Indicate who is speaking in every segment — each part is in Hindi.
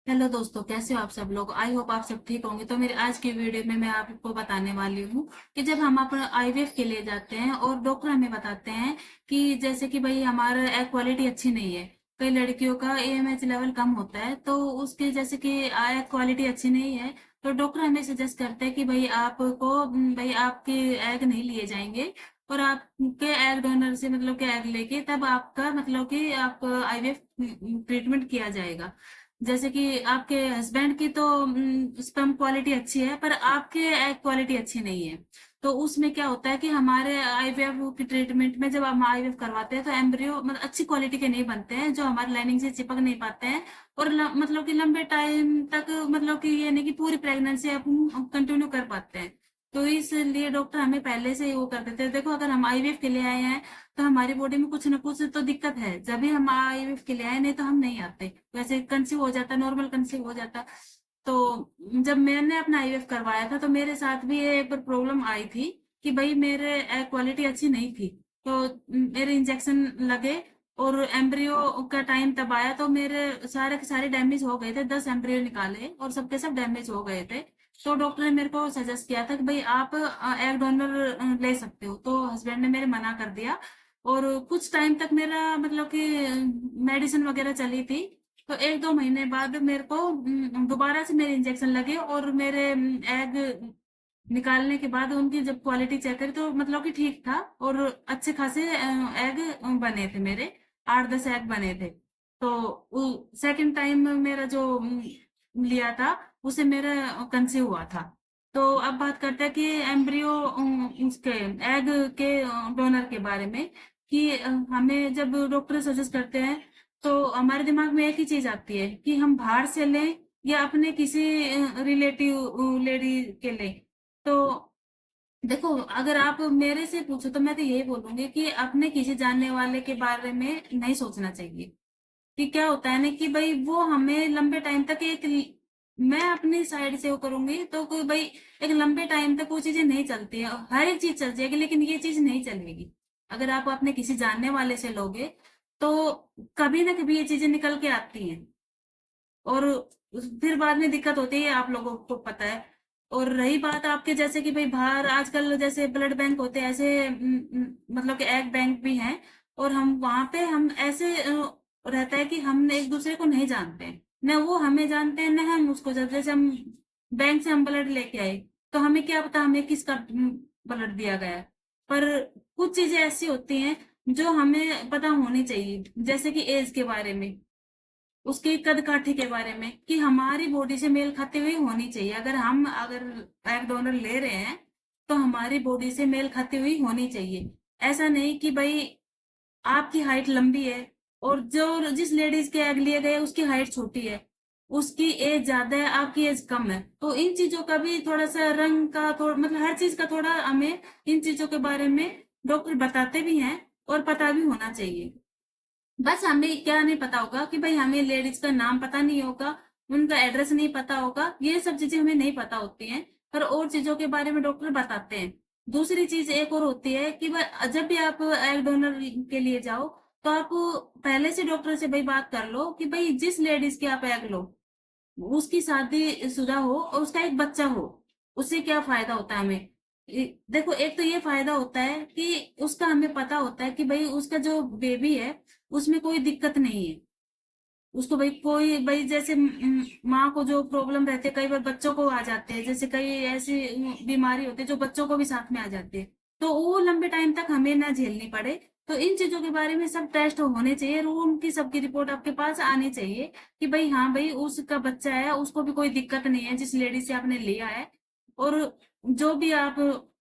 Speaker 1: हेलो दोस्तों, कैसे हो आप सब लोग। आई होप आप सब ठीक होंगे। तो मेरे आज की वीडियो में मैं आपको बताने वाली हूँ कि जब हम अपना आईवीएफ के लिए जाते हैं और डॉक्टर हमें बताते हैं कि जैसे कि भाई हमारा एग क्वालिटी अच्छी नहीं है। कई लड़कियों का एएमएच लेवल कम होता है, तो उसके जैसे कि एग क्वालिटी अच्छी नहीं है, तो डॉक्टर हमें सजेस्ट करते हैं कि भाई आपको भाई आपके एग नहीं लिए जाएंगे और आपके एग डोनर से मतलब के एग लेके तब आपका मतलब कि आप आईवीएफ ट्रीटमेंट किया जाएगा। जैसे कि आपके हस्बैंड की तो स्पर्म क्वालिटी अच्छी है, पर आपके एग क्वालिटी अच्छी नहीं है। तो उसमें क्या होता है कि हमारे आईवीएफ की ट्रीटमेंट में जब हम आईवीएफ करवाते हैं तो एम्ब्रियो मतलब अच्छी क्वालिटी के नहीं बनते हैं, जो हमारी लाइनिंग से चिपक नहीं पाते हैं। और मतलब कि लंबे टाइम तक मतलब कि ये नहीं कि पूरी प्रेगनेंसी अपन कंटिन्यू कर पाते हैं। तो इसलिए डॉक्टर हमें पहले से ही वो कर देते हैं। देखो, अगर हम आईवीएफ के लिए आए हैं तो हमारी बॉडी में कुछ ना कुछ तो दिक्कत है, जब भी हम आईवीएफ के लिए आए, नहीं तो हम नहीं आते। वैसे कंसीव हो जाता, नॉर्मल कंसीव हो जाता। तो जब मैंने अपना आईवीएफ करवाया था तो मेरे साथ भी ये एक बार प्रॉब्लम आई थी कि भाई मेरे क्वालिटी अच्छी नहीं थी। तो मेरे इंजेक्शन लगे और एम्ब्रियो का टाइम तब आया तो मेरे सारे के सारे डैमेज हो गए थे। 10 एम्ब्रियो निकाले और सबके सब डैमेज हो गए थे। तो डॉक्टर ने मेरे को सजेस्ट किया था कि भाई आप एग डोनर ले सकते हो। तो हस्बैंड ने मेरे मना कर दिया। और कुछ टाइम तक मेरा मतलब कि मेडिसिन वगैरह चली थी। तो 1-2 महीने बाद मेरे को दोबारा से मेरे इंजेक्शन लगे और मेरे एग निकालने के बाद उनकी जब क्वालिटी चेक करी तो मतलब कि ठीक था और अच्छे खासे एग बने थे मेरे। 8-10 एग बने थे। तो सेकंड टाइम मेरा जो लिया था उसे मेरा कंसीव हुआ था। तो अब बात करते हैं कि एम्ब्रियो उसके एग के डोनर के बारे में कि हमें जब डॉक्टर सजेस्ट करते हैं तो हमारे दिमाग में एक ही चीज आती है कि हम बाहर से लें या अपने किसी रिलेटिव लेडी के लें। तो देखो, अगर आप मेरे से पूछो तो मैं तो यही बोलूंगी कि अपने किसी जानने वाले के बारे में नहीं सोचना चाहिए। कि क्या होता है ना कि भाई वो हमें लंबे टाइम तक मैं अपनी साइड से वो करूंगी तो कोई भाई एक लंबे टाइम तक वो चीजें नहीं चलती है। हर एक चीज चल जाएगी लेकिन ये चीज नहीं चलेगी। अगर आप अपने किसी जानने वाले से लोगे तो कभी ना कभी ये चीजें निकल के आती हैं और फिर बाद में दिक्कत होती है, आप लोगों को पता है। और रही बात आपके जैसे कि भाई बाहर आजकल जैसे ब्लड बैंक होते हैं, ऐसे मतलब कि एग बैंक भी हैं। और हम वहां पे हम ऐसे रहता है कि हम एक दूसरे को नहीं जानते हैं, न वो हमें जानते हैं न हम उसको जानते हैं। जैसे हम बैंक से हम ब्लड लेके आए तो हमें क्या पता हमें किसका ब्लड दिया गया है। पर कुछ चीजें ऐसी होती हैं जो हमें पता होनी चाहिए, जैसे कि एज के बारे में, उसके कद काठी के बारे में कि हमारी बॉडी से मेल खाते हुए होनी चाहिए। अगर एग डोनर ले रहे हैं तो हमारी बॉडी से मेल खाती हुई होनी चाहिए। ऐसा नहीं कि भाई आपकी हाइट लंबी है और जो जिस लेडीज के एग लिए गए उसकी हाइट छोटी है, उसकी एज ज्यादा है, आपकी एज कम है। तो इन चीजों का भी थोड़ा सा रंग का थोड़ा मतलब हर चीज का थोड़ा हमें इन चीजों के बारे में डॉक्टर बताते भी हैं और पता भी होना चाहिए। बस हमें क्या नहीं पता होगा कि भाई हमें लेडीज का नाम पता नहीं होगा, उनका एड्रेस नहीं पता होगा, ये सब चीजें हमें नहीं पता होती हैं। पर और चीजों के बारे में डॉक्टर बताते हैं। दूसरी चीज एक और होती है कि भाई जब भी आप एग डोनर के लिए जाओ तो आप पहले से डॉक्टर से भाई बात कर लो कि भाई जिस लेडीज के आप एग लो उसकी शादीशुदा हो और उसका एक बच्चा हो। उससे क्या फायदा होता है हमें। देखो, एक तो ये फायदा होता है कि उसका हमें पता होता है कि भाई उसका जो बेबी है उसमें कोई दिक्कत नहीं है। उसको भाई कोई भाई जैसे माँ को जो प्रॉब्लम रहती है कई बार बच्चों को आ जाते हैं, जैसे कई ऐसी बीमारी होती है जो बच्चों को भी साथ में आ जाती है। तो वो लंबे टाइम तक हमें ना झेलनी पड़े। तो इन चीजों के बारे में सब टेस्ट होने चाहिए और उनकी सबकी रिपोर्ट आपके पास आनी चाहिए कि भाई हाँ भाई उसका बच्चा है, उसको भी कोई दिक्कत नहीं है जिस लेडी से आपने लिया है। और जो भी आप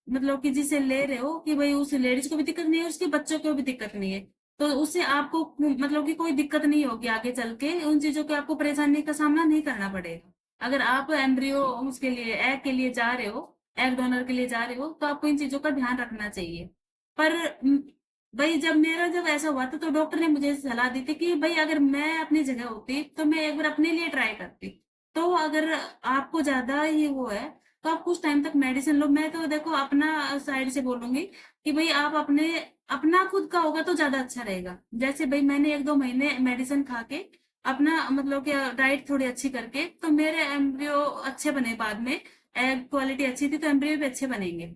Speaker 1: मतलब कि जिसे ले रहे हो कि भाई उस लेडीज को भी दिक्कत नहीं है, उसके बच्चों को भी दिक्कत नहीं है। तो उससे आपको मतलब कि कोई दिक्कत नहीं होगी आगे चल के, उन चीजों के आपको परेशानी का सामना नहीं करना पड़ेगा। अगर आप एम्ब्रियो उसके लिए एग के लिए जा रहे हो, एग डोनर के लिए जा रहे हो, तो आपको इन चीजों का ध्यान रखना चाहिए। पर भाई जब ऐसा हुआ था तो डॉक्टर ने मुझे सलाह दी थी कि भाई अगर मैं अपनी जगह होती तो मैं एक बार अपने लिए ट्राई करती। तो अगर आपको ज्यादा ही वो है तो आप कुछ टाइम तक मेडिसिन लो। मैं तो देखो अपना साइड से बोलूंगी कि भाई आप अपना खुद का होगा तो ज्यादा अच्छा रहेगा। जैसे भाई मैंने 1-2 महीने मेडिसिन खा के अपना मतलब कि डाइट थोड़ी अच्छी करके, तो मेरे एम्ब्रियो अच्छे बने बाद में। एग क्वालिटी अच्छी थी तो एम्ब्रियो भी अच्छे बनेंगे।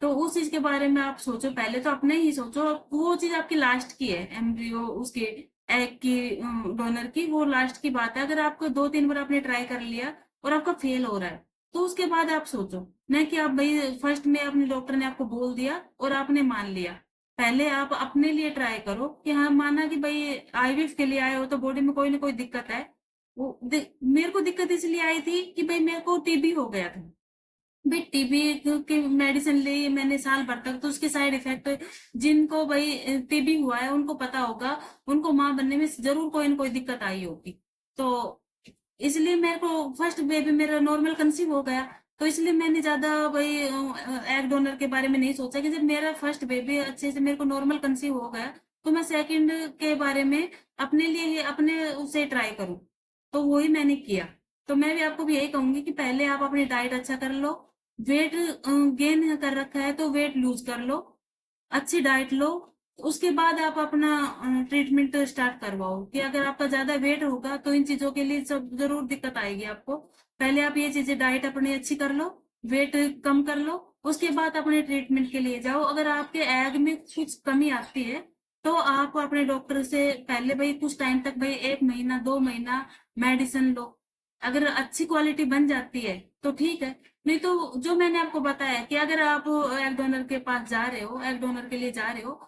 Speaker 1: तो उस चीज के बारे में आप सोचो, पहले तो अपने ही सोचो। वो चीज आपकी लास्ट की है, एम्ब्रियो उसके एग की, डोनर की, वो लास्ट की बात है। अगर आपको 2-3 बार आपने ट्राई कर लिया और आपका फेल हो रहा है, तो उसके बाद आप सोचो। नहीं कि आप भाई फर्स्ट में अपने डॉक्टर ने आपको बोल दिया और आपने मान लिया। पहले आप अपने लिए ट्राई करो कि हाँ, माना कि भाई आईवीएफ के लिए आए हो तो बॉडी में कोई ना कोई दिक्कत है। मेरे को दिक्कत इसलिए आई थी कि भाई मेरे को टीबी हो गया था। भाई टीबी की मेडिसिन ली मैंने साल भर तक, तो उसके साइड इफेक्ट, जिनको भाई टीबी हुआ है उनको पता होगा। उनको माँ बनने में जरूर कोई ना कोई दिक्कत आई होगी। तो इसलिए मेरे को फर्स्ट बेबी मेरा नॉर्मल कंसीव हो गया। तो इसलिए मैंने ज्यादा भाई एग डोनर के बारे में नहीं सोचा, कि जब मेरा फर्स्ट बेबी अच्छे से मेरे को नॉर्मल कंसीव हो गया, तो मैं सेकंड के बारे में अपने लिए ही अपने उसे ट्राई करूं। तो वही मैंने किया। तो मैं भी आपको भी यही कहूंगी कि पहले आप अपनी डाइट अच्छा कर लो। वेट गेन कर रखा है तो वेट लूज कर लो, अच्छी डाइट लो। उसके बाद आप अपना ट्रीटमेंट स्टार्ट करवाओ। कि अगर आपका ज्यादा वेट होगा तो इन चीजों के लिए सब जरूर दिक्कत आएगी आपको। पहले आप ये चीजें डाइट अपनी अच्छी कर लो, वेट कम कर लो, उसके बाद अपने ट्रीटमेंट के लिए जाओ। अगर आपके एग में कुछ कमी आती है तो आप अपने डॉक्टर से पहले भाई कुछ टाइम तक, भाई 1 महीना 2 महीना मेडिसिन लो। अगर अच्छी क्वालिटी बन जाती है तो ठीक है। नहीं तो जो मैंने आपको बताया कि अगर आप एग डोनर के पास जा रहे हो, एग डोनर के लिए जा रहे हो,